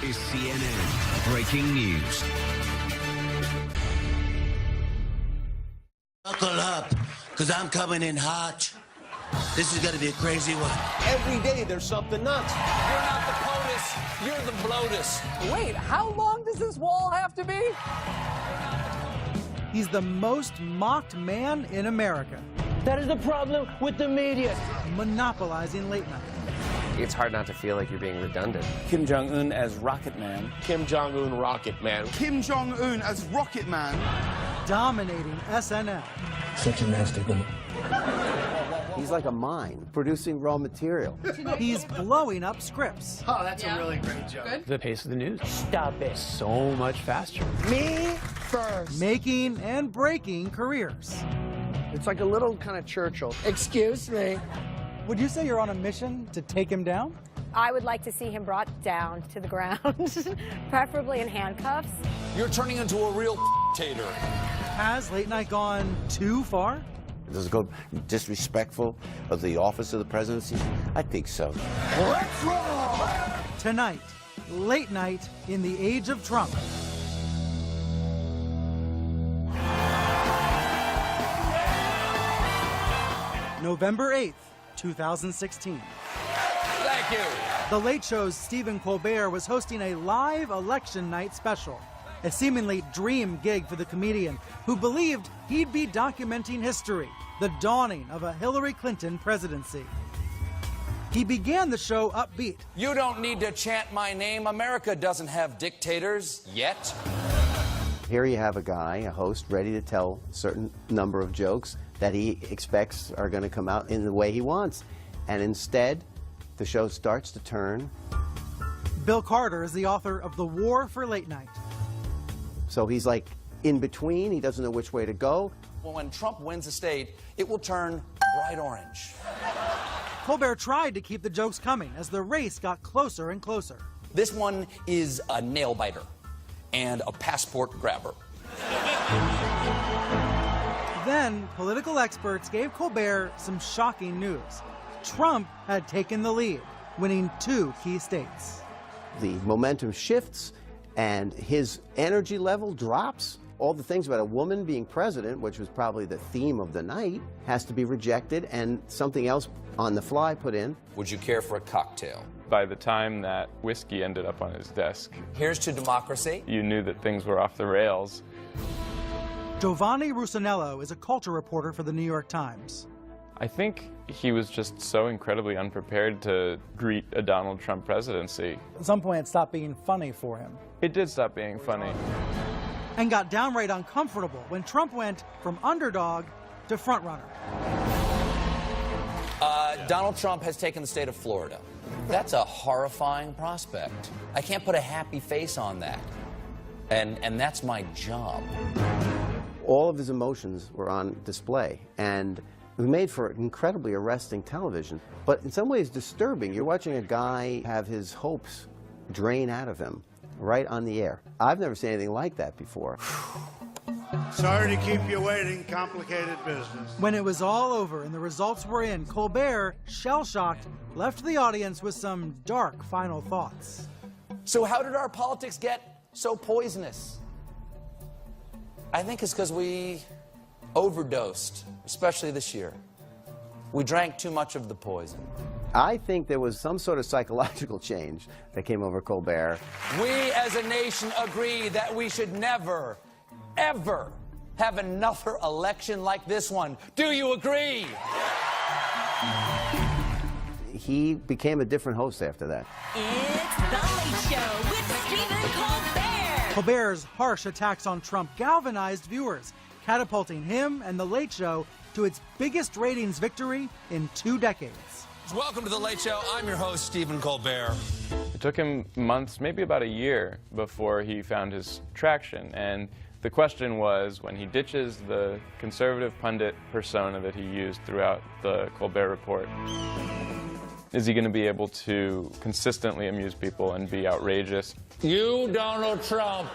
is CNN Breaking News. Buckle up, because I'm coming in hot. This is going to be a crazy one. Every day there's something nuts. You're not the POTUS, you're the BLOTUS. Wait, how long does this wall have to be? He's the most mocked man in America. That is the problem with the media. Monopolizing late night. It's hard not to feel like you're being redundant. Kim Jong-un as Rocket Man. Kim Jong-un Rocket Man. Kim Jong-un as Rocket Man. Dominating SNL. Such a nasty woman. He's like a mine, producing raw material. He's blowing up scripts. Oh, that's a really great joke. Good. The pace of the news. Stop it. So much faster. Me first. Making and breaking careers. It's like a little kind of Churchill. Excuse me. Would you say you're on a mission to take him down? I would like to see him brought down to the ground, preferably in handcuffs. You're turning into a real tater. Has late night gone too far? Does it go disrespectful of the office of the presidency? I think so. Let's roll! Tonight, late night in the age of Trump. November 8th, 2016. Thank you. The Late Show's Stephen Colbert was hosting a live election night special, a seemingly dream gig for the comedian who believed he'd be documenting history, the dawning of a Hillary Clinton presidency. He began the show upbeat. You don't need to chant my name. America doesn't have dictators yet. Here you have a guy, a host, ready to tell a certain number of jokes that he expects are going to come out in the way he wants. And instead, the show starts to turn. Bill Carter is the author of The War for Late Night. So he's like in between. He doesn't know which way to go. Well, when Trump wins the state, it will turn bright orange. Colbert tried to keep the jokes coming as the race got closer and closer. This one is a nail biter and a passport grabber. Then, political experts gave Colbert some shocking news. Trump had taken the lead, winning 2 key states. The momentum shifts and his energy level drops. All the things about a woman being president, which was probably the theme of the night, has to be rejected and something else on the fly put in. Would you care for a cocktail? By the time that whiskey ended up on his desk, Here's to democracy. you knew that things were off the rails. Giovanni Russinello is a culture reporter for the New York Times. I think he was just so incredibly unprepared to greet a Donald Trump presidency. At some point, it stopped being funny for him. It did stop being funny. And got downright uncomfortable when Trump went from underdog to frontrunner. Donald Trump has taken the state of Florida. That's a horrifying prospect. I can't put a happy face on that. And that's my job. All of his emotions were on display, and it was made for incredibly arresting television, but in some ways disturbing. You're watching a guy have his hopes drain out of him right on the air. I've never seen anything like that before. Sorry to keep you waiting. Complicated business. When it was all over and the results were in, Colbert, shell-shocked, left the audience with some dark final thoughts. So how did our politics get so poisonous? I think it's because we overdosed, especially this year. We drank too much of the poison. I think there was some sort of psychological change that came over Colbert. We as a nation agree that we should never, ever have another election like this one. Do you agree? He became a different host after that. It's The Late Show with Stephen Colbert. Colbert's harsh attacks on Trump galvanized viewers, catapulting him and The Late Show to its biggest ratings victory in 2 decades. Welcome to The Late Show. I'm your host, Stephen Colbert. It took him months, maybe about a year, before he found his traction. And the question was, when he ditches the conservative pundit persona that he used throughout the Colbert Report, is he going to be able to consistently amuse people and be outrageous? You, Donald Trump,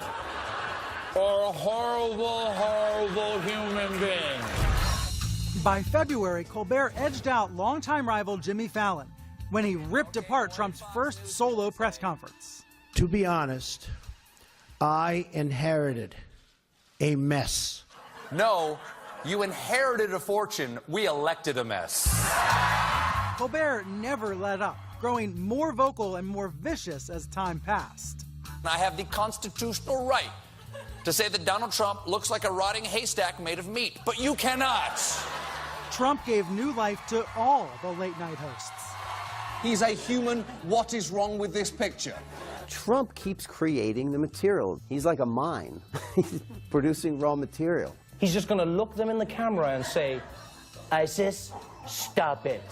are a horrible, horrible human being. By February, Colbert edged out longtime rival Jimmy Fallon when he ripped apart Trump's first solo press conference. To be honest, I inherited a mess. No, you inherited a fortune. We elected a mess. Colbert never let up, growing more vocal and more vicious as time passed. I have the constitutional right to say that Donald Trump looks like a rotting haystack made of meat, but you cannot. Trump gave new life to all the late-night hosts. He's a human. What is wrong with this picture? Trump keeps creating the material. He's like a mine. He's producing raw material. He's just gonna look them in the camera and say, ISIS, stop it.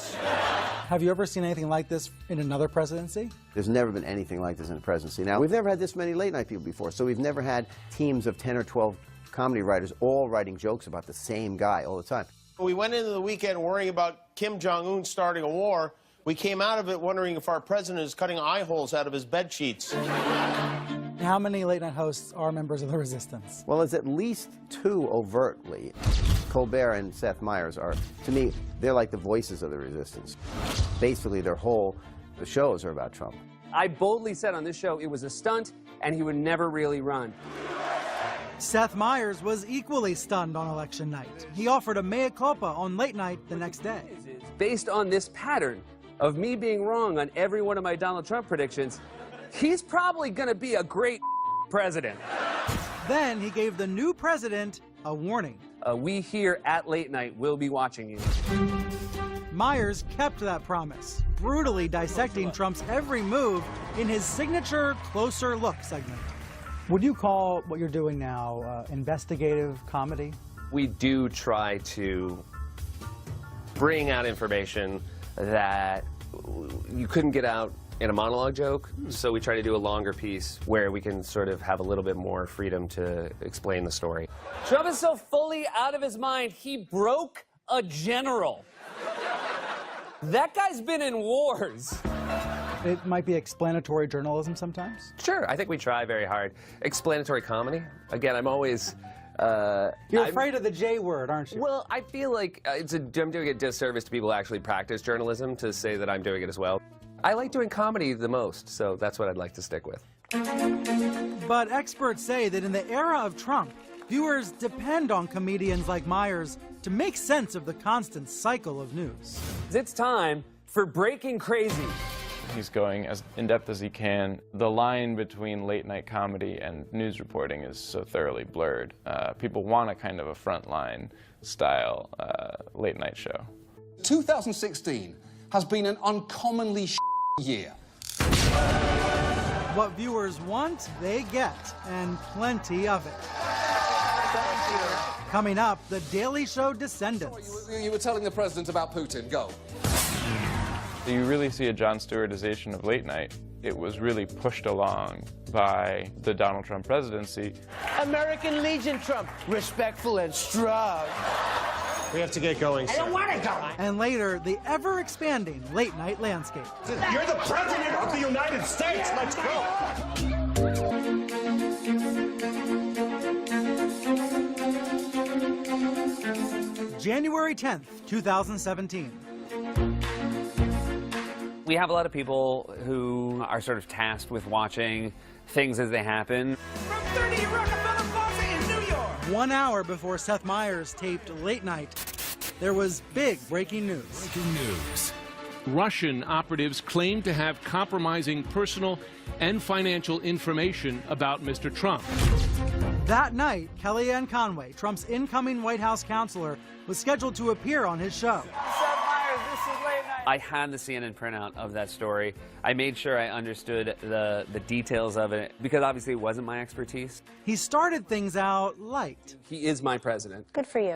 Have you ever seen anything like this in another presidency? There's never been anything like this in a presidency. Now, we've never had this many late-night people before, so we've never had teams of 10 or 12 comedy writers all writing jokes about the same guy all the time. We went into the weekend worrying about Kim Jong-un starting a war. We came out of it wondering if our president is cutting eye holes out of his bed sheets. How many late-night hosts are members of the resistance? Well, there's at least 2 overtly. Colbert and Seth Meyers are, to me, they're like the voices of the resistance. Basically, the shows are about Trump. I boldly said on this show it was a stunt and he would never really run. Seth Meyers was equally stunned on election night. He offered a mea culpa on late night the next day. Based on this pattern of me being wrong on every one of my Donald Trump predictions, he's probably going to be a great president. Then he gave the new president a warning. We here at Late Night will be watching you. Myers kept that promise, brutally dissecting Trump's every move in his signature Closer Look segment. Would you call what you're doing now investigative comedy? We do try to bring out information that you couldn't get out in a monologue joke, so we try to do a longer piece where we can sort of have a little bit more freedom to explain the story. Trump is so fully out of his mind, he broke a general. That guy's been in wars. It might be explanatory journalism sometimes? Sure, I think we try very hard. Explanatory comedy? Again, I'm always... You're afraid of the J word, aren't you? Well, I feel like I'm doing a disservice to people who actually practice journalism to say that I'm doing it as well. I like doing comedy the most, so that's what I'd like to stick with. But experts say that in the era of Trump, viewers depend on comedians like Myers to make sense of the constant cycle of news. It's time for Breaking Crazy. He's going as in-depth as he can. The line between late-night comedy and news reporting is so thoroughly blurred. People want a kind of a frontline style late-night show. 2016 has been an uncommonly year. What viewers want, they get, and plenty of it. Coming up, the Daily Show descendants. You were telling the president about Putin. Go. You really see a Jon Stewartization of late night. It was really pushed along by the Donald Trump presidency. American Legion Trump, respectful and strong. We have to get going, sir. I don't want to go. And later, the ever-expanding late-night landscape. You're the president of the United States. Let's go. January 10th, 2017. We have a lot of people who are sort of tasked with watching things as they happen. From 30 Rockefeller Plaza in New York. 1 hour before Seth Meyers taped Late Night, there was big breaking news. Breaking news. Russian operatives claim to have compromising personal and financial information about Mr. Trump. That night, Kellyanne Conway, Trump's incoming White House counselor, was scheduled to appear on his show. I had the CNN printout of that story. I made sure I understood the details of it, because obviously it wasn't my expertise. He started things out light. He is my president. Good for you.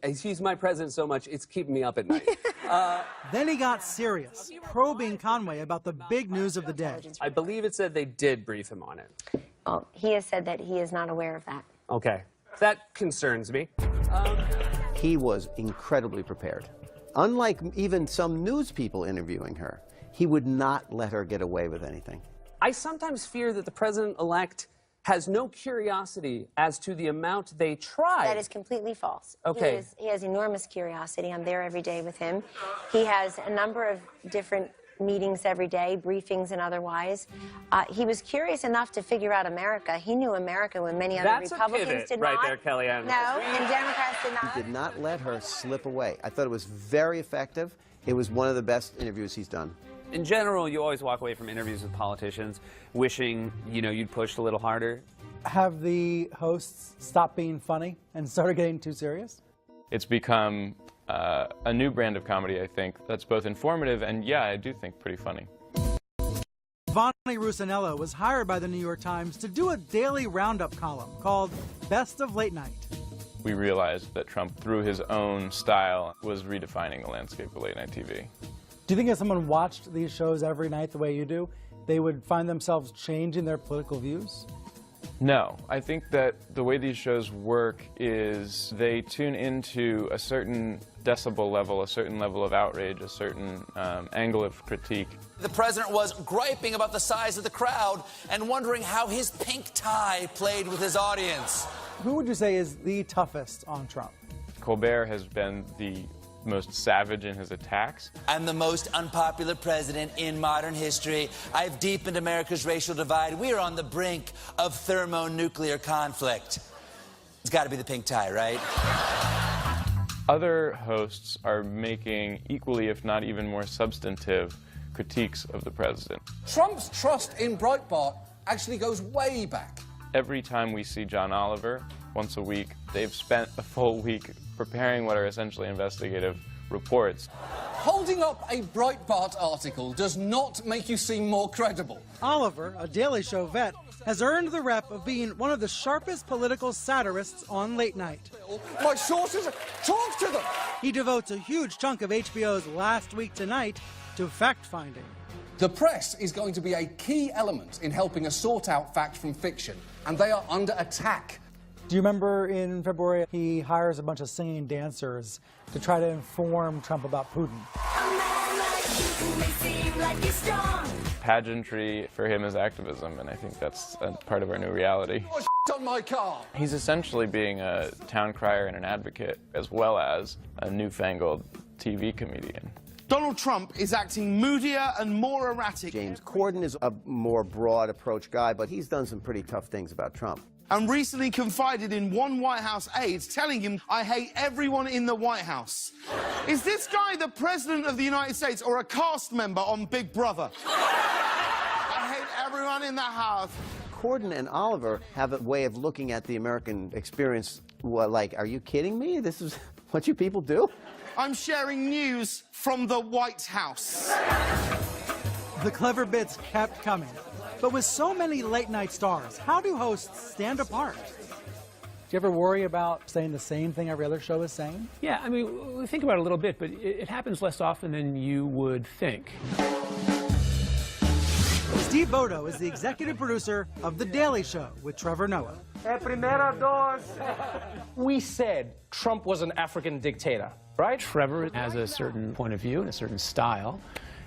He's my president so much, it's keeping me up at night. Then he got serious, probing Conway about the big news of the day. I believe it said they did brief him on it. Oh, he has said that he is not aware of that. Okay. That concerns me. He was incredibly prepared. Unlike even some news people interviewing her, he would not let her get away with anything. I sometimes fear that the president-elect has no curiosity as to the amount they tried. That is completely false. Okay. He has enormous curiosity. I'm there every day with him. He has a number of different meetings every day, briefings and otherwise. He was curious enough to figure out America. He knew America when many other Republicans did not. Right there, Kellyanne. No, and Democrats did not. He did not let her slip away. I thought it was very effective. It was one of the best interviews he's done. In general, you always walk away from interviews with politicians wishing, you'd pushed a little harder. Have the hosts stopped being funny and started getting too serious? It's become a new brand of comedy, I think, that's both informative and, yeah, I do think pretty funny. Vonnie Rusinello was hired by the New York Times to do a daily roundup column called Best of Late Night. We realized that Trump, through his own style, was redefining the landscape of late-night TV. Do you think if someone watched these shows every night the way you do, they would find themselves changing their political views? No. I think that the way these shows work is they tune into a certain decibel level, a certain level of outrage, a certain angle of critique. The president was griping about the size of the crowd and wondering how his pink tie played with his audience. Who would you say is the toughest on Trump? Colbert has been the most savage in his attacks. I'm the most unpopular president in modern history. I've deepened America's racial divide. We are on the brink of thermonuclear conflict. It's got to be the pink tie, right? Other hosts are making equally, if not even more substantive, critiques of the president. Trump's trust in Breitbart actually goes way back. Every time we see John Oliver, once a week, they've spent a full week preparing what are essentially investigative reports. Holding up a Breitbart article does not make you seem more credible. Oliver, a Daily Show vet, has earned the rep of being one of the sharpest political satirists on late night. My sources, talk to them! He devotes a huge chunk of HBO's Last Week Tonight to fact-finding. The press is going to be a key element in helping us sort out fact from fiction, and they are under attack. Do you remember in February he hires a bunch of singing dancers to try to inform Trump about Putin? Pageantry for him is activism, and I think that's a part of our new reality. Oh, on my car! He's essentially being a town crier and an advocate, as well as a newfangled TV comedian. Donald Trump is acting moodier and more erratic. James Corden is a more broad approach guy, but he's done some pretty tough things about Trump. And recently confided in one White House aide, telling him, "I hate everyone in the White House." Is this guy the President of the United States or a cast member on Big Brother? I hate everyone in the house. Corden and Oliver have a way of looking at the American experience like, are you kidding me? This is what you people do? I'm sharing news from the White House. The clever bits kept coming. But with so many late-night stars, how do hosts stand apart? Do you ever worry about saying the same thing every other show is saying? Yeah, I mean, we think about it a little bit, but it happens less often than you would think. Steve Bodo is the executive producer of The Daily Show with Trevor Noah. We said Trump was an African dictator, right? Trevor has a certain point of view and a certain style.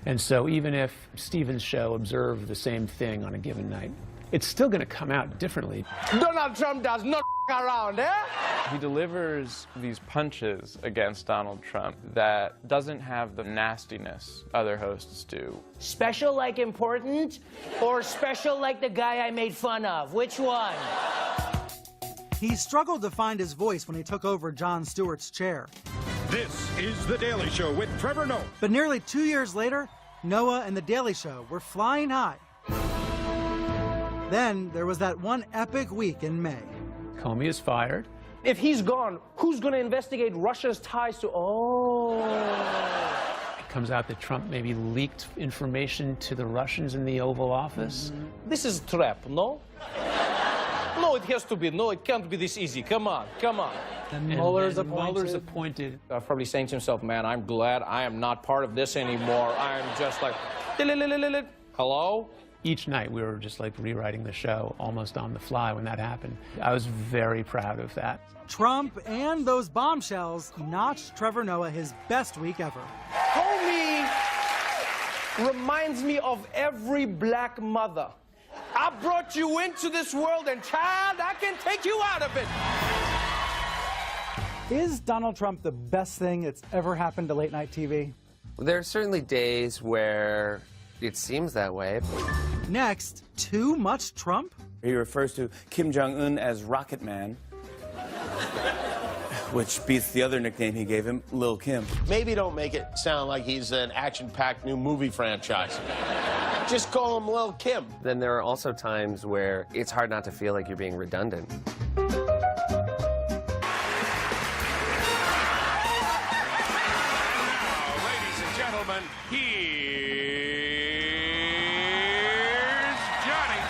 And so even if Stephen's show observed the same thing on a given night, it's still going to come out differently. Donald Trump does not around, eh? He delivers these punches against Donald Trump that doesn't have the nastiness other hosts do. Special like important, or special like the guy I made fun of? Which one? He struggled to find his voice when he took over Jon Stewart's chair. This is The Daily Show with Trevor Noah. But nearly 2 years later, Noah and The Daily Show were flying high. Then there was that one epic week in May. Comey is fired. If he's gone, who's going to investigate Russia's ties to... Oh. It comes out that Trump maybe leaked information to the Russians in the Oval Office. This is a trap, no? No, it has to be. No, it can't be this easy. Come on, come on. And Mueller's appointed. Probably saying to himself, man, I'm glad I am not part of this anymore. I'm just like, hello? Each night we were just like rewriting the show almost on the fly when that happened. I was very proud of that. Trump and those bombshells notched Trevor Noah his best week ever. Comey reminds me of every black mother. I brought you into this world, and child, I can take you out of it. Is Donald Trump the best thing that's ever happened to late night TV? There are certainly days where it seems that way. Next, too much Trump? He refers to Kim Jong-un as Rocket Man, which beats the other nickname he gave him, Lil Kim. Maybe don't make it sound like he's an action-packed new movie franchise. Just call him Lil Kim. Then there are also times where it's hard not to feel like you're being redundant. Gentlemen, here's Johnny.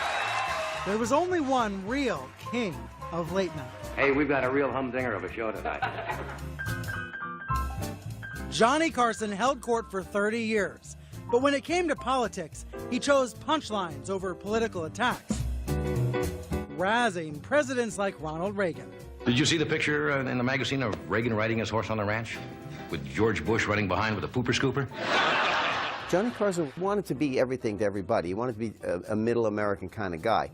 There was only one real king of late night. Hey, we've got a real humdinger of a show tonight. Johnny Carson held court for 30 years, but when it came to politics, he chose punchlines over political attacks, razzing presidents like Ronald Reagan. Did you see the picture in the magazine of Reagan riding his horse on the ranch? With George Bush running behind with a pooper scooper? Johnny Carson wanted to be everything to everybody. He wanted to be a middle American kind of guy.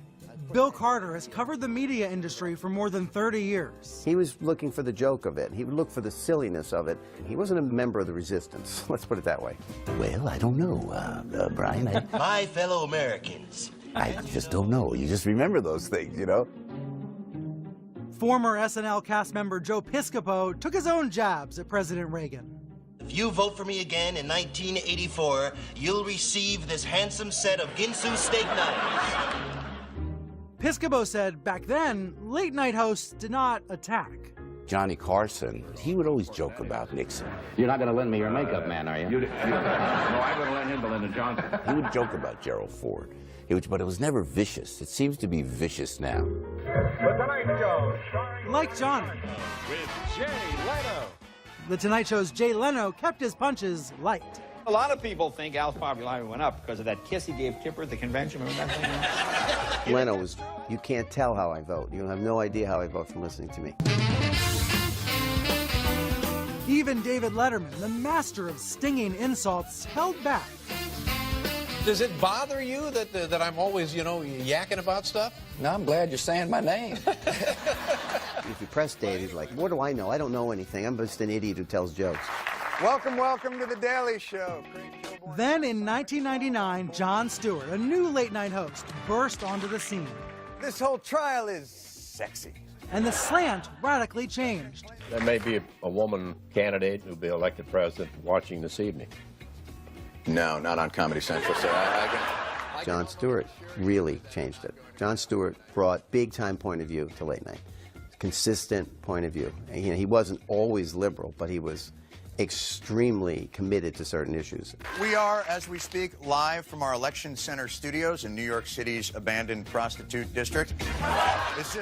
Bill Carter has covered the media industry for more than 30 years. He was looking for the joke of it. He would look for the silliness of it. He wasn't a member of the resistance, let's put it that way. Well, I don't know, Brian. My fellow Americans. I just don't know. You just remember those things, you know? Former SNL cast member Joe Piscopo took his own jabs at President Reagan. If you vote for me again in 1984, you'll receive this handsome set of Ginsu steak knives. Piscopo said back then, late night hosts did not attack. Johnny Carson, he would always joke about Nixon. You're not going to lend me your makeup man, are you? No, I'm going to lend him to Lyndon Johnson. He would joke about Gerald Ford. But it was never vicious. It seems to be vicious now. The Tonight Show, like Johnny. With Jay Leno. The Tonight Show's Jay Leno kept his punches light. A lot of people think Al's popularity went up because of that kiss he gave Chipper at the convention. Remember that thing? Leno was, you can't tell how I vote. You have no idea how I vote from listening to me. Even David Letterman, the master of stinging insults, held back. Does it bother you that I'm always, yakking about stuff? No, I'm glad you're saying my name. If you press Dave, he's like, what do I know? I don't know anything. I'm just an idiot who tells jokes. Welcome to The Daily Show. Then in 1999, Jon Stewart, a new late-night host, burst onto the scene. This whole trial is sexy. And the slant radically changed. There may be a woman candidate who'll be elected president watching this evening. No, not on Comedy Central, sir. Jon Stewart really changed it. Jon Stewart brought big-time point of view to late night. Consistent point of view. And, he wasn't always liberal, but he was extremely committed to certain issues. We are, as we speak, live from our election center studios in New York City's abandoned prostitute district.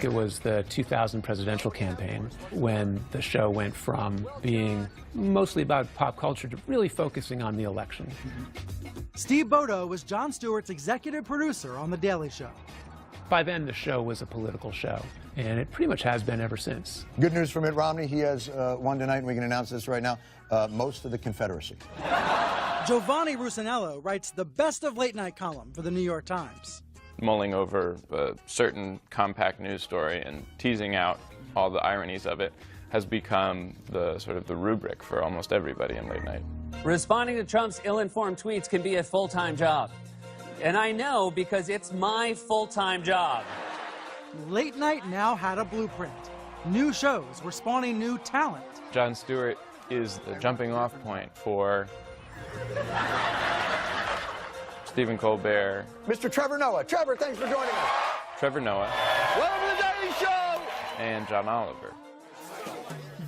It was the 2000 presidential campaign when the show went from being mostly about pop culture to really focusing on the election. Steve Bodo was Jon Stewart's executive producer on The Daily Show. By then, the show was a political show, and it pretty much has been ever since. Good news for Mitt Romney. He has won tonight, and we can announce this right now. Most of the Confederacy. Giovanni Rusinello writes the best of late night column for the New York Times. Mulling over a certain compact news story and teasing out all the ironies of it has become the sort of the rubric for almost everybody in late night. Responding to Trump's ill-informed tweets can be a full-time job. And I know because it's my full-time job. Late night now had a blueprint. New shows were spawning new talent. Jon Stewart is the jumping-off point for Stephen Colbert. Mr. Trevor Noah. Trevor, thanks for joining us. Trevor Noah. Welcome to The Daily Show! And John Oliver.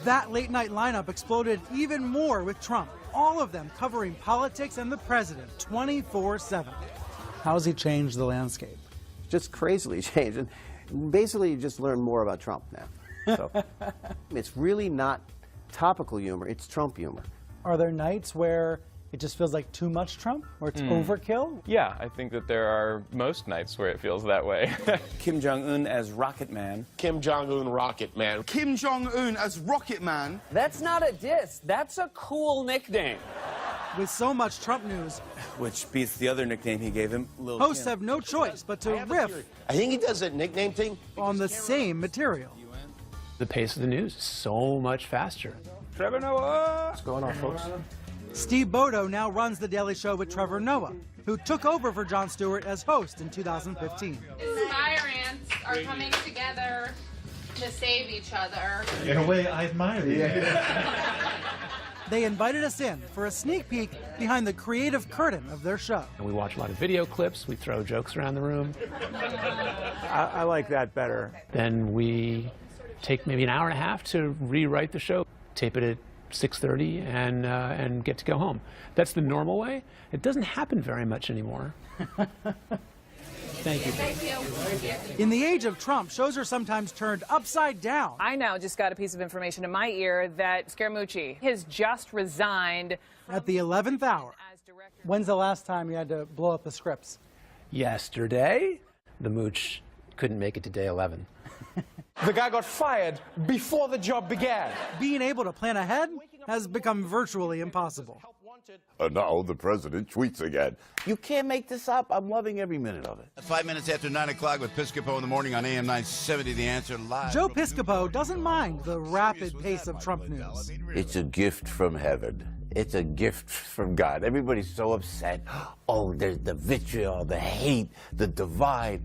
That late night lineup exploded even more with Trump. All of them covering politics and the president 24/7. How's he changed the landscape? Just crazily changed. And basically, you just learn more about Trump now. So it's really not topical humor, it's Trump humor. Are there nights where it just feels like too much Trump, or it's overkill? Yeah, I think that there are most nights where it feels that way. Kim Jong-un as Rocket Man. Kim Jong-un Rocket Man. Kim Jong-un as Rocket Man. That's not a diss. That's a cool nickname. With so much Trump news, Which beats the other nickname he gave him, Lil hosts Kim. have no choice but to riff I think he does that nickname thing on the same material. The pace of the news is so much faster. Trevor Noah! What's going on, folks? Steve Bodo now runs The Daily Show with Trevor Noah, who took over for Jon Stewart as host in 2015. Aspirants are coming together to save each other. In a way, I admire you. They invited us in for a sneak peek behind the creative curtain of their show. And we watch a lot of video clips. We throw jokes around the room. I like that better. Then we take maybe an hour and a half to rewrite the show, tape it at 6:30, and get to go home. That's the normal way. It doesn't happen very much anymore. Thank you. Thank you. In the age of Trump, shows are sometimes turned upside down. I now just got a piece of information in my ear that Scaramucci has just resigned. At the 11th hour. When's the last time you had to blow up the scripts? Yesterday, the mooch couldn't make it to day 11. The guy got fired before the job began. Being able to plan ahead has become virtually impossible. Now the president tweets again. You can't make this up. I'm loving every minute of it. 5 minutes after 9 o'clock with Piscopo in the morning on AM 970, The Answer live. Joe Piscopo doesn't mind the rapid pace of Trump news. It's a gift from heaven. It's a gift from God. Everybody's so upset. Oh, there's the vitriol, the hate, the divide.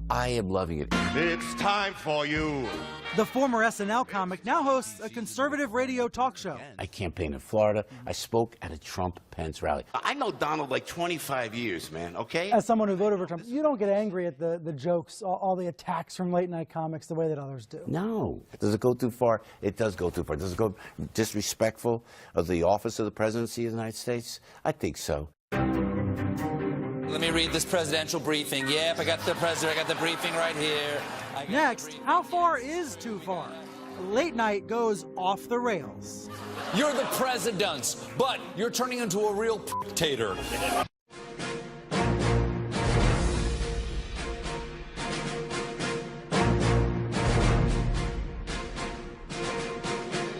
I am loving it. It's time for you. The former SNL comic now hosts a conservative radio talk show. I campaigned in Florida. I spoke at a Trump-Pence rally. I know Donald like 25 years, man, okay? As someone who voted for Trump, you don't get angry at the jokes, all the attacks from late-night comics the way that others do. No. Does it go too far? It does go too far. Does it go disrespectful of the office of the presidency of the United States? I think so. Let me read this presidential briefing. Yep, I got the president, I got the briefing right here. Next, how far is too far? Late night goes off the rails. You're the presidents, but you're turning into a real dictator.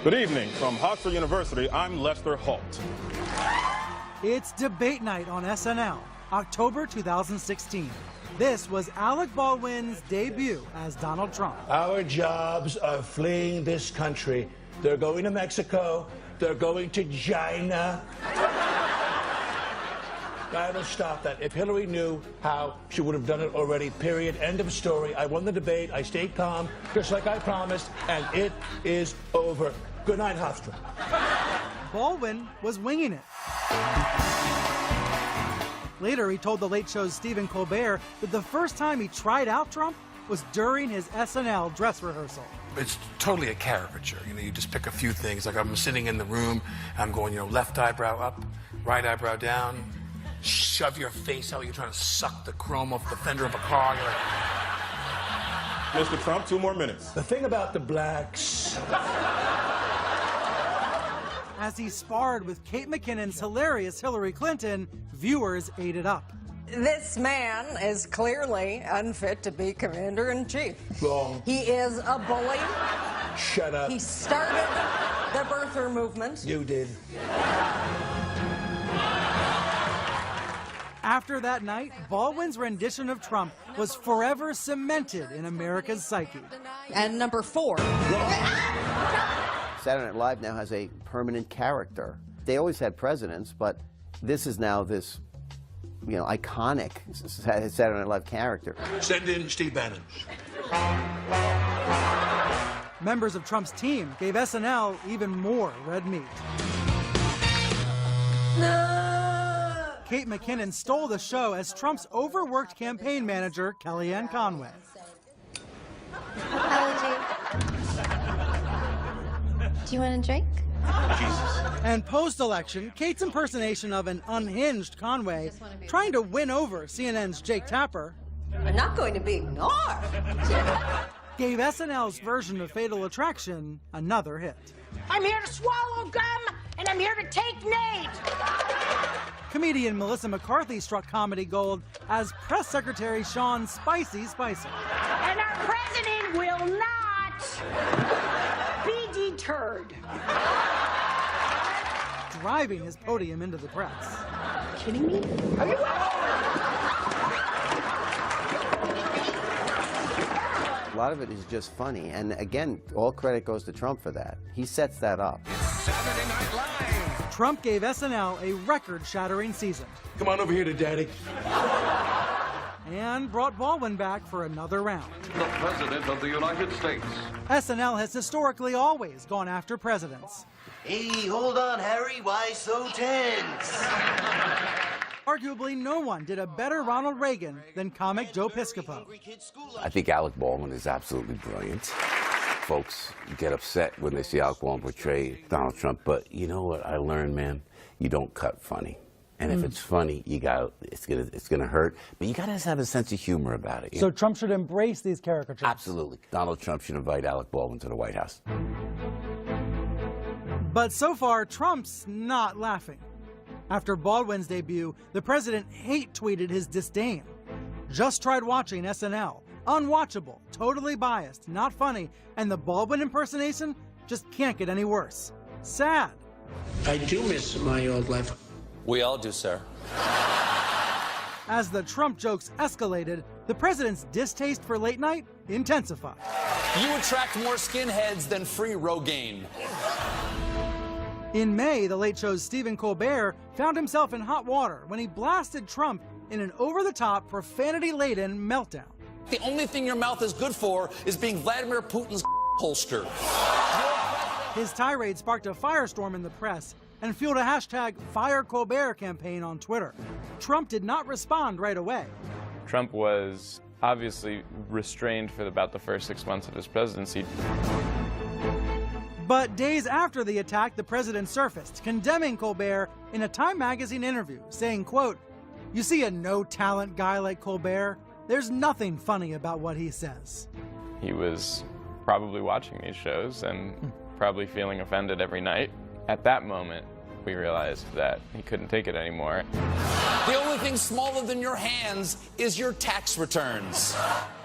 Good evening. From Oxford University, I'm Lester Holt. It's debate night on SNL, October 2016. This was Alec Baldwin's debut as Donald Trump. Our jobs are fleeing this country. They're going to Mexico. They're going to China. I don't stop that. If Hillary knew how, she would have done it already, period. End of story. I won the debate. I stayed calm, just like I promised, and it is over. Good night, Hofstra. Baldwin was winging it. Later, he told The Late Show's Stephen Colbert that the first time he tried out Trump was during his SNL dress rehearsal. It's totally a caricature. You know, you just pick a few things. Like I'm sitting in the room, I'm going, left eyebrow up, right eyebrow down. Shove your face out. You're trying to suck the chrome off the fender of a car. You're like... Mr. Trump, 2 more minutes. The thing about the blacks... As he sparred with Kate McKinnon's hilarious Hillary Clinton, viewers ate it up. This man is clearly unfit to be commander-in-chief. Wrong. He is a bully. Shut up. He started the birther movement. You did. After that night, Baldwin's rendition of Trump was forever cemented in America's psyche. And number 4. Saturday Night Live now has a permanent character. They always had presidents, but this is now this, iconic Saturday Night Live character. Send in Steve Bannon. Members of Trump's team gave SNL even more red meat. No! Kate McKinnon stole the show as Trump's overworked campaign manager, Kellyanne Conway. Do you want a drink? Jesus. And post-election, Kate's impersonation of an unhinged Conway, trying to win over CNN's Jake Tapper, I'm not going to be ignored. gave SNL's version of Fatal Attraction another hit. I'm here to swallow gum, and I'm here to take names. Comedian Melissa McCarthy struck comedy gold as Press Secretary Sean Spicy Spicer. And our president will not be deterred. Driving his podium into the press. Kidding me? Are you? A lot of it is just funny, and again, all credit goes to Trump for that. He sets that up. Saturday Night Live. Trump gave SNL a record-shattering season. Come on over here to Daddy. And brought Baldwin back for another round. The President of the United States. SNL has historically always gone after presidents. Hey, hold on, Harry. Why so tense? Arguably, no one did a better Ronald Reagan than comic Joe Piscopo. I think Alec Baldwin is absolutely brilliant. Folks get upset when they see Alec Baldwin portray Donald Trump, but you know what I learned, man? You don't cut funny. And if it's funny, it's gonna hurt, but you gotta have a sense of humor about it. So Trump should embrace these caricatures? Absolutely. Donald Trump should invite Alec Baldwin to the White House. But so far, Trump's not laughing. After Baldwin's debut, the president hate-tweeted his disdain. Just tried watching SNL. Unwatchable, totally biased, not funny, and the Baldwin impersonation just can't get any worse. Sad. I do miss my old life. We all do, sir. As the Trump jokes escalated, the president's distaste for late night intensified. You attract more skinheads than free Rogaine. In May, The Late Show's Stephen Colbert found himself in hot water when he blasted Trump in an over-the-top, profanity-laden meltdown. The only thing your mouth is good for is being Vladimir Putin's holster. His tirade sparked a firestorm in the press and fueled a hashtag #FireColbert campaign on Twitter. Trump did not respond right away. Trump was obviously restrained for about the first 6 months of his presidency. But days after the attack, the president surfaced, condemning Colbert in a Time magazine interview, saying, quote, "You see a no-talent guy like Colbert? There's nothing funny about what he says." He was probably watching these shows and probably feeling offended every night. At that moment, we realized that he couldn't take it anymore. The only thing smaller than your hands is your tax returns.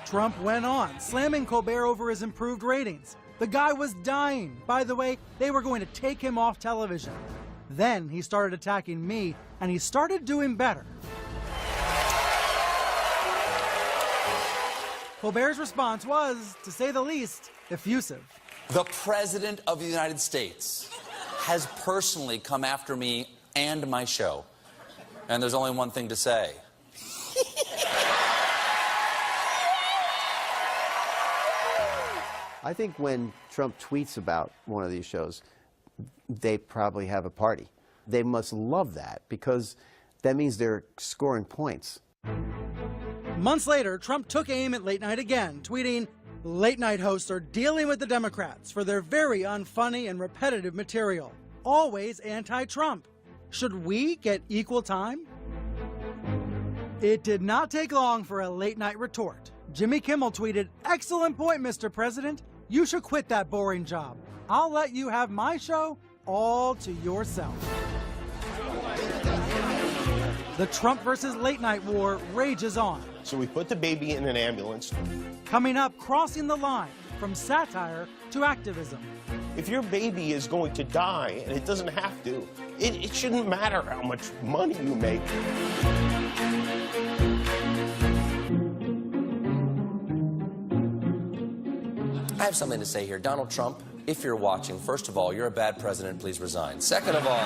Trump went on, slamming Colbert over his improved ratings. The guy was dying. By the way, they were going to take him off television. Then he started attacking me, and he started doing better. Colbert's response was, to say the least, effusive. The President of the United States has personally come after me and my show. And there's only one thing to say. I think when Trump tweets about one of these shows, they probably have a party. They must love that because that means they're scoring points. Months later, Trump took aim at late night again, tweeting, "Late night hosts are dealing with the Democrats for their very unfunny and repetitive material. Always anti-Trump. Should we get equal time?" It did not take long for a late night retort. Jimmy Kimmel tweeted, "Excellent point, Mr. President. You should quit that boring job. I'll let you have my show all to yourself." The Trump versus late night war rages on. So we put the baby in an ambulance. Coming up, crossing the line from satire to activism. If your baby is going to die, and it doesn't have to, it shouldn't matter how much money you make. I have something to say here. Donald Trump, if you're watching, first of all, you're a bad president. Please resign. Second of all,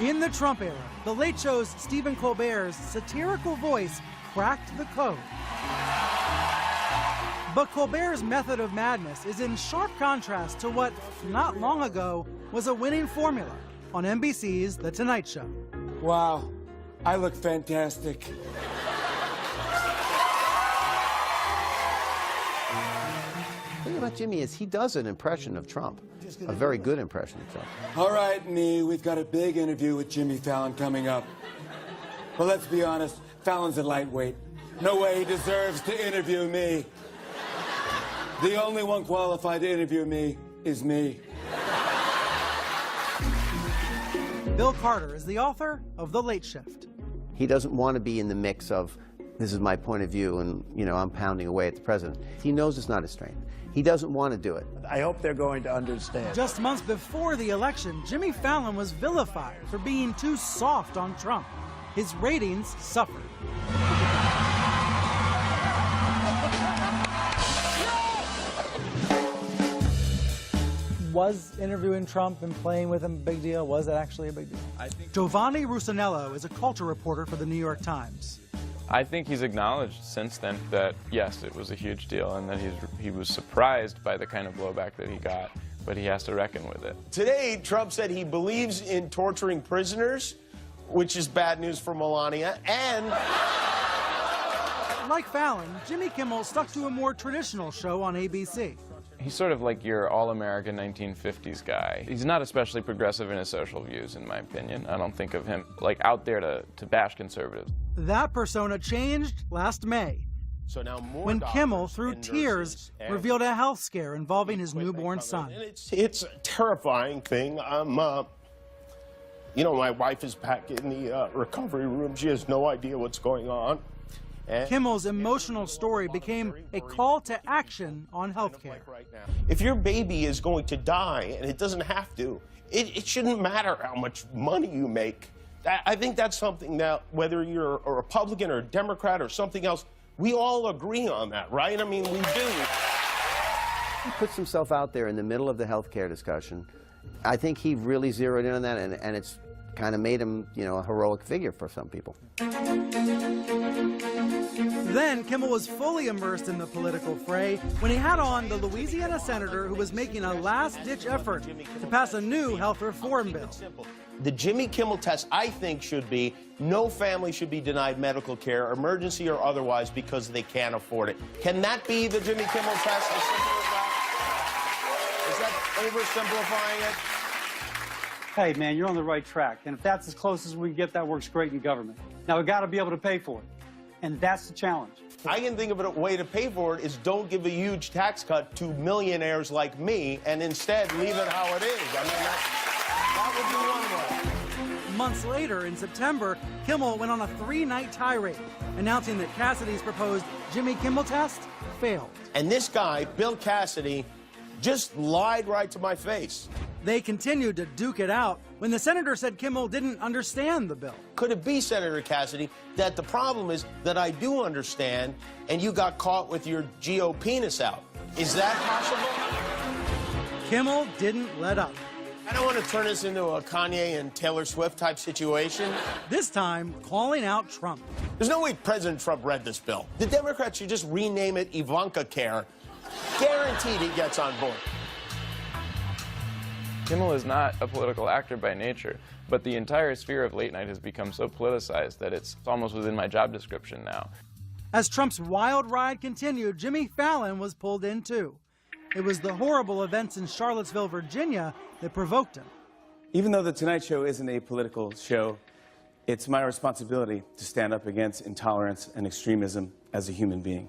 in the Trump era, The Late Show's Stephen Colbert's satirical voice cracked the code. But Colbert's method of madness is in sharp contrast to what, not long ago, was a winning formula on NBC's The Tonight Show. Wow, I look fantastic. The thing about Jimmy is he does an impression of Trump, a very good impression of Trump. All right, Nee, we've got a big interview with Jimmy Fallon coming up. But let's be honest, Fallon's a lightweight. No way he deserves to interview me. The only one qualified to interview me is me. Bill Carter is the author of The Late Shift. He doesn't want to be in the mix of, this is my point of view, and, I'm pounding away at the president. He knows it's not his strength. He doesn't want to do it. I hope they're going to understand. Just months before the election, Jimmy Fallon was vilified for being too soft on Trump. His ratings suffered. Was interviewing Trump and playing with him a big deal? Was that actually a big deal? Giovanni Russinello is a culture reporter for the New York Times. I think he's acknowledged since then that, yes, it was a huge deal and that he was surprised by the kind of blowback that he got, but he has to reckon with it. Today, Trump said he believes in torturing prisoners, which is bad news for Melania, and... Like Fallon, Jimmy Kimmel stuck to a more traditional show on ABC. He's sort of like your all-American 1950s guy. He's not especially progressive in his social views, in my opinion. I don't think of him like out there to bash conservatives. That persona changed last May, so now more when Kimmel, through tears, revealed a health scare involving his newborn son. It's a terrifying thing. You know, my wife is back in the recovery room. She has no idea what's going on. Kimmel's emotional story became a call to action on healthcare. If your baby is going to die, and it doesn't have to, it shouldn't matter how much money you make. I think that's something that, whether you're a Republican or a Democrat or something else, we all agree on that, right? I mean, we do. He puts himself out there in the middle of the healthcare discussion. I think he really zeroed in on that, and it's kind of made him, you know, a heroic figure for some people. Then Kimmel was fully immersed in the political fray when he had on the Louisiana senator who was making a last-ditch effort to pass a new health reform bill. The Jimmy Kimmel test, I think, should be no family should be denied medical care, emergency or otherwise, because they can't afford it. Can that be the Jimmy Kimmel test? As simple as that? Is that oversimplifying it? Hey, man, you're on the right track. And if that's as close as we can get, that works great in government. Now, we've got to be able to pay for it. And that's the challenge. I can think of a way to pay for it is don't give a huge tax cut to millionaires like me and instead leave it how it is. I mean, that would be one way. Months later, in September, Kimmel went on a 3-night tirade, announcing that Cassidy's proposed Jimmy Kimmel test failed. And this guy, Bill Cassidy, just lied right to my face. They continued to duke it out when the senator said Kimmel didn't understand the bill. Could it be, Senator Cassidy, that the problem is that I do understand and you got caught with your GOP penis out? Is that possible? Kimmel didn't let up. I don't want to turn this into a Kanye and Taylor Swift type situation. This time, calling out Trump. There's no way President Trump read this bill. The Democrats should just rename it Ivanka Care. Guaranteed he gets on board. Kimmel is not a political actor by nature, but the entire sphere of late night has become so politicized that it's almost within my job description now. As Trump's wild ride continued, Jimmy Fallon was pulled in too. It was the horrible events in Charlottesville, Virginia that provoked him. Even though The Tonight Show isn't a political show, it's my responsibility to stand up against intolerance and extremism as a human being.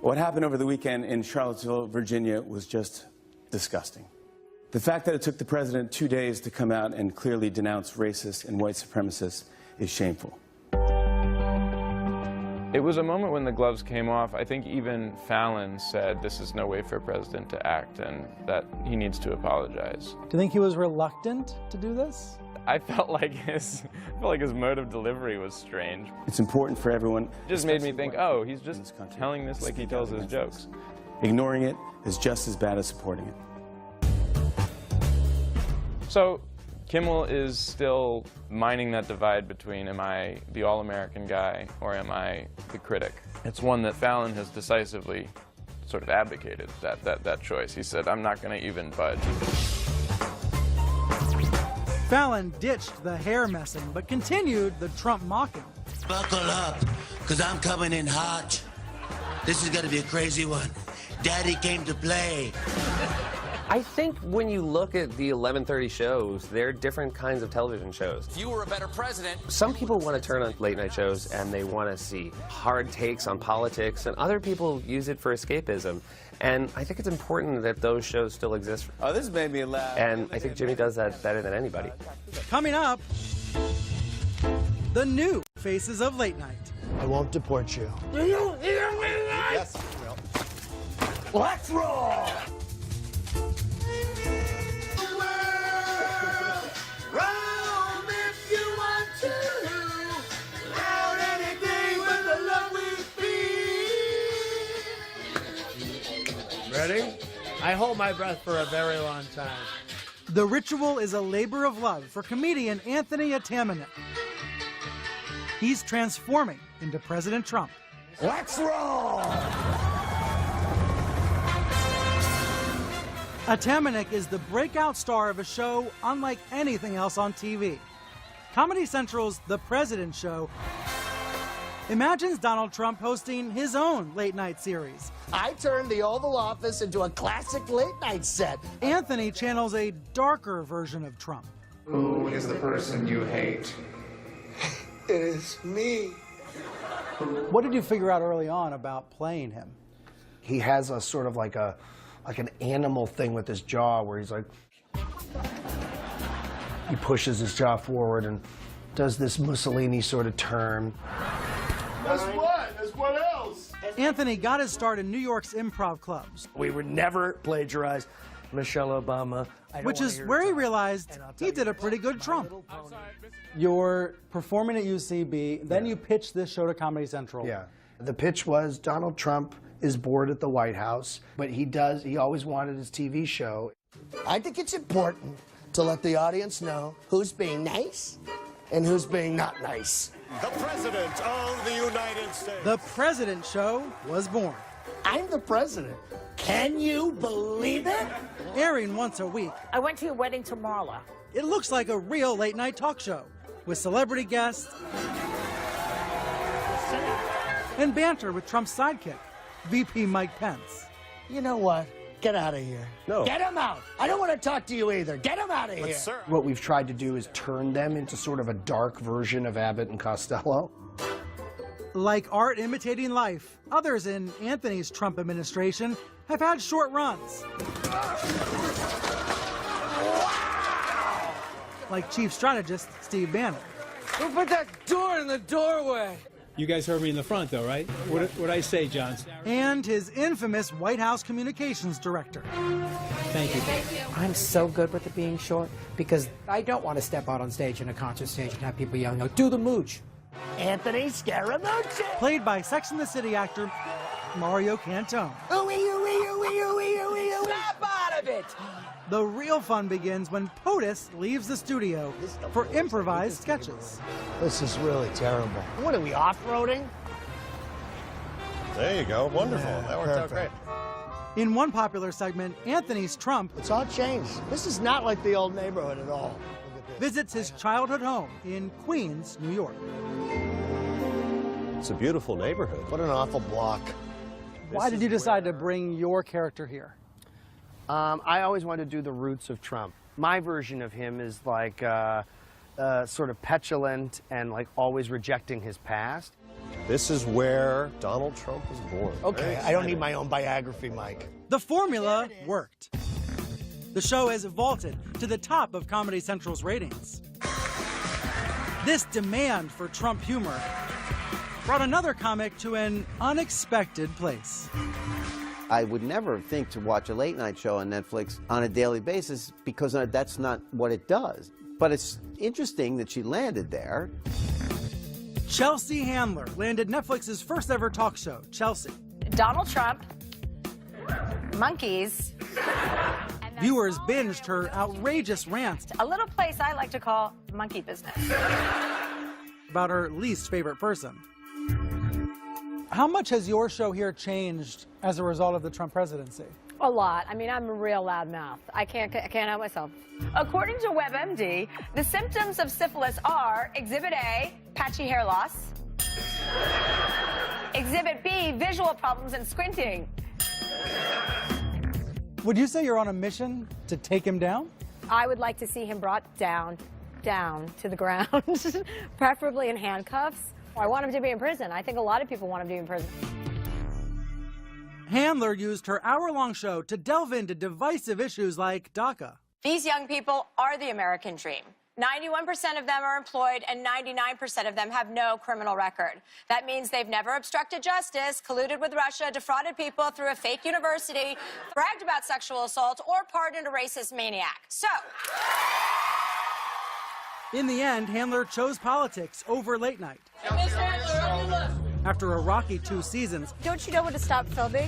What happened over the weekend in Charlottesville, Virginia was just disgusting. The fact that it took the president 2 days to come out and clearly denounce racists and white supremacists is shameful. It was a moment when the gloves came off. I think even Fallon said this is no way for a president to act and that he needs to apologize. Do you think he was reluctant to do this? I felt like his mode of delivery was strange. It's important for everyone. It just made me think, oh, he's just telling this like he tells his jokes. Ignoring it is just as bad as supporting it. So Kimmel is still mining that divide between am I the all-American guy or am I the critic? It's one that Fallon has decisively sort of abdicated, that choice. He said, I'm not going to even budge. Fallon ditched the hair messing, but continued the Trump mocking. Buckle up, because I'm coming in hot. This is going to be a crazy one. Daddy came to play. I think when you look at the 11:30 shows, they're different kinds of television shows. If you were a better president. Some people want to turn on late night shows and they want to see hard takes on politics, and other people use it for escapism. And I think it's important that those shows still exist. Oh, this made me laugh. And I think Jimmy does that better than anybody. Coming up, the new faces of late night. I won't deport you. Yes, I will. Let's roll! Ready? I hold my breath for a very long time. The ritual is a labor of love for comedian Anthony Atamanuik. He's transforming into President Trump. Let's roll! Atamanuik is the breakout star of a show unlike anything else on TV. Comedy Central's The President Show imagines Donald Trump hosting his own late-night series. I turned the Oval Office into a classic late-night set. Anthony channels a darker version of Trump. Who is the person you hate? It is me. What did you figure out early on about playing him? He has a sort of like an animal thing with his jaw where he's like, he pushes his jaw forward and does this Mussolini sort of turn. That's what? That's what else? Anthony got his start in New York's improv clubs. We would never plagiarize Michelle Obama. Which is where he realized he did a pretty good Trump. You're performing at UCB, then you pitched this show to Comedy Central. Yeah. The pitch was Donald Trump is bored at the White House, but he always wanted his TV show. I think it's important to let the audience know who's being nice and who's being not nice. The President of the United States. The President Show was born. I'm the president. Can you believe it? Airing once a week, I went to your wedding to Marla. it looks like a real late-night talk show with celebrity guests and banter with Trump's sidekick, VP Mike Pence. You know what? Get out of here. No. Get him out. I don't want to talk to you either. Get him out of here. sir. What we've tried to do is turn them into sort of a dark version of Abbott and Costello. Like art imitating life, others in Anthony's Trump administration have had short runs. Like Chief Strategist Steve Bannon. Who put that door in the doorway? You guys heard me in the front, though, right? What'd I say, John? And his infamous White House communications director. Thank you. I'm so good with it being short because I don't want to step out on stage in a concert stage and have people yelling, "Oh, do the mooch." Anthony Scaramucci. Played by Sex and the City actor Mario Cantone. Snap out of it! The real fun begins when POTUS leaves the studio for improvised sketches. This is really terrible. What are we, off-roading? There you go. Wonderful. That worked out great. In one popular segment, Anthony's Trump It's all changed. This is not like the old neighborhood at all. visits his childhood home in Queens, New York. It's a beautiful neighborhood. What an awful block. Why did you decide to bring your character here? I always wanted to do the roots of Trump. My version of him is like sort of petulant and like always rejecting his past. This is where Donald Trump was born. Okay, I don't need my own biography, Mike. The formula worked. The show has vaulted to the top of Comedy Central's ratings. This demand for Trump humor brought another comic to an unexpected place. I would never think to watch a late night show on Netflix on a daily basis because that's not what it does. But it's interesting that she landed there. Chelsea Handler landed Netflix's first ever talk show, Chelsea. Donald Trump, monkeys, Viewers binged her outrageous rants a little place I like to call monkey business. about her least favorite person. How much has your show here changed as a result of the Trump presidency? A lot. I mean, I'm a real loud mouth. I can't help myself. According to WebMD, the symptoms of syphilis are Exhibit A, patchy hair loss. Exhibit B, visual problems and squinting. Would you say you're on a mission to take him down? I would like to see him brought down to the ground, preferably in handcuffs. I want him to be in prison. I think a lot of people want him to be in prison. Handler used her hour-long show to delve into divisive issues like DACA. These young people are the American dream. 91% of them are employed and 99% of them have no criminal record. That means they've never obstructed justice, colluded with Russia, defrauded people through a fake university, bragged about sexual assault, or pardoned a racist maniac. So, in the end, Handler chose politics over late night. Miss Handler, on your left. After a rocky 2 seasons, Don't you know when to stop filming?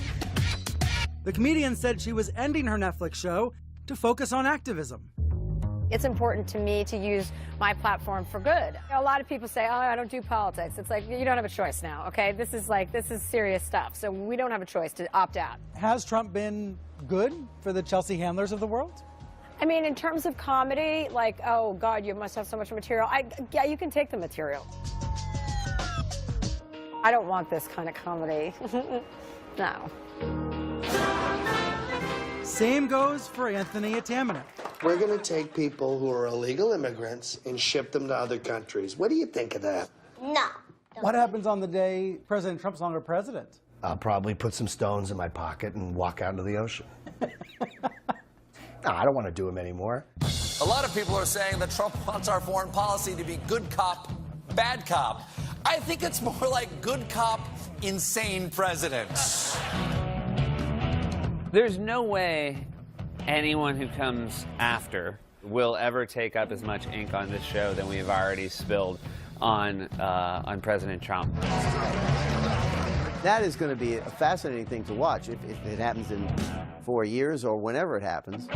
The comedian said she was ending her Netflix show to focus on activism. It's important to me to use my platform for good. A lot of people say, oh, I don't do politics. It's like, you don't have a choice now, okay? This is serious stuff, so we don't have a choice to opt out. Has Trump been good for the Chelsea Handlers of the world? I mean, in terms of comedy, like, oh, God, you must have so much material. Yeah, you can take the material. I don't want this kind of comedy. No. Same goes for Anthony Atamanuik. We're going to take people who are illegal immigrants and ship them to other countries. What do you think of that? No. What happens on the day President Trump's no longer president? I'll probably put some stones in my pocket and walk out into the ocean. No, I don't want to do them anymore. A lot of people are saying that Trump wants our foreign policy to be good cop, bad cop. I think it's more like good cop, insane president. There's no way anyone who comes after will ever take up as much ink on this show than we've already spilled on President Trump. That is going to be a fascinating thing to watch. If it happens in 4 years or whenever it happens,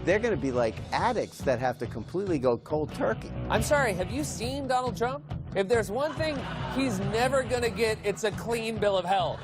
they're going to be like addicts that have to completely go cold turkey. I'm sorry, have you seen Donald Trump? If there's one thing he's never going to get, it's a clean bill of health.